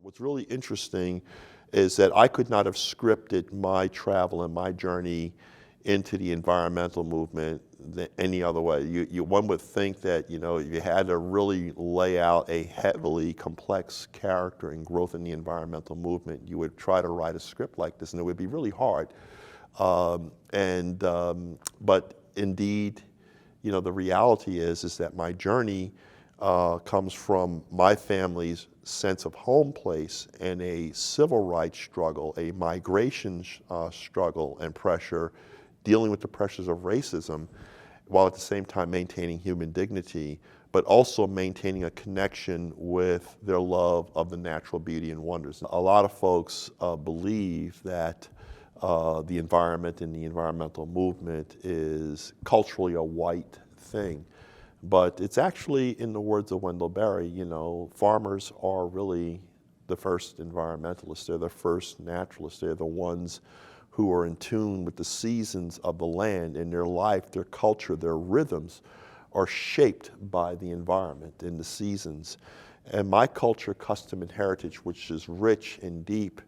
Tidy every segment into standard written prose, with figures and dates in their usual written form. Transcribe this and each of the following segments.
What's really interesting is that I could not have scripted my travel and my journey into the environmental movement any other way. One would think that, you had to really lay out a heavily complex character and growth in the environmental movement. You would try to write a script like this, and it would be really hard. But indeed, the reality is that my journey comes from my family's sense of home place and a civil rights struggle, a migration struggle and pressure, dealing with the pressures of racism, while at the same time maintaining human dignity, but also maintaining a connection with their love of the natural beauty and wonders. A lot of folks believe that the environment and the environmental movement is culturally a white thing. But it's actually, in the words of Wendell Berry, farmers are really the first environmentalists. They're the first naturalists. They're the ones who are in tune with the seasons of the land, and their life, their culture, their rhythms are shaped by the environment and the seasons. And my culture, custom, and heritage, which is rich and deep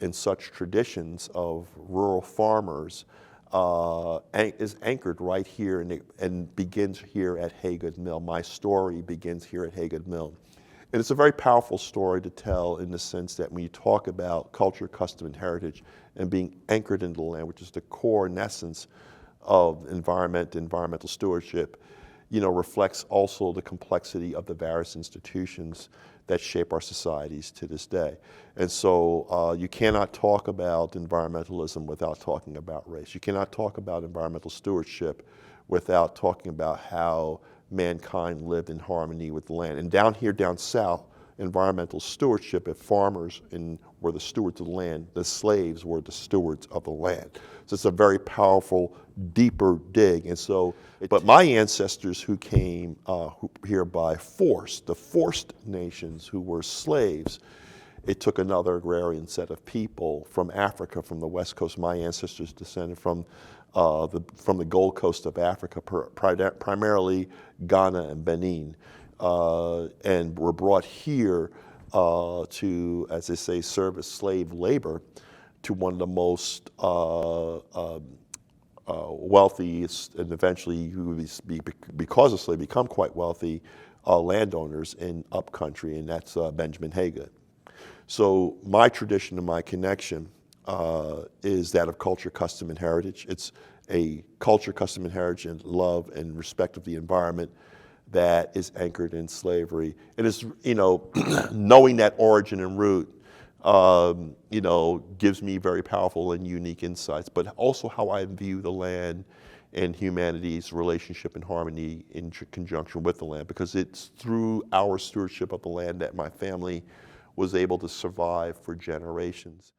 in such traditions of rural farmers, is anchored right here and begins here at Haygood Mill. My story begins here at Haygood Mill. And it's a very powerful story to tell in the sense that when you talk about culture, custom, and heritage and being anchored into the land, which is the core and essence of environmental stewardship, reflects also the complexity of the various institutions that shape our societies to this day. And so you cannot talk about environmentalism without talking about race. You cannot talk about environmental stewardship without talking about how mankind lived in harmony with the land. And down here, down south, environmental stewardship, if farmers were the stewards of the land, the slaves were the stewards of the land. So it's a very powerful, deeper dig. And so, but my ancestors who came here by force, the forced nations who were slaves, it took another agrarian set of people from Africa, from the West Coast. My ancestors descended from the Gold Coast of Africa, primarily Ghana and Benin, and were brought here to, as they say, serve as slave labor to one of the most wealthiest, and eventually, because of slavery, become quite wealthy landowners in upcountry, and that's Benjamin Haygood. So my tradition and my connection is that of culture, custom, and heritage. It's a culture, custom, and heritage, and love and respect of the environment that is anchored in slavery. It is, knowing that origin and root, gives me very powerful and unique insights, but also how I view the land and humanity's relationship and harmony in conjunction with the land, because it's through our stewardship of the land that my family was able to survive for generations.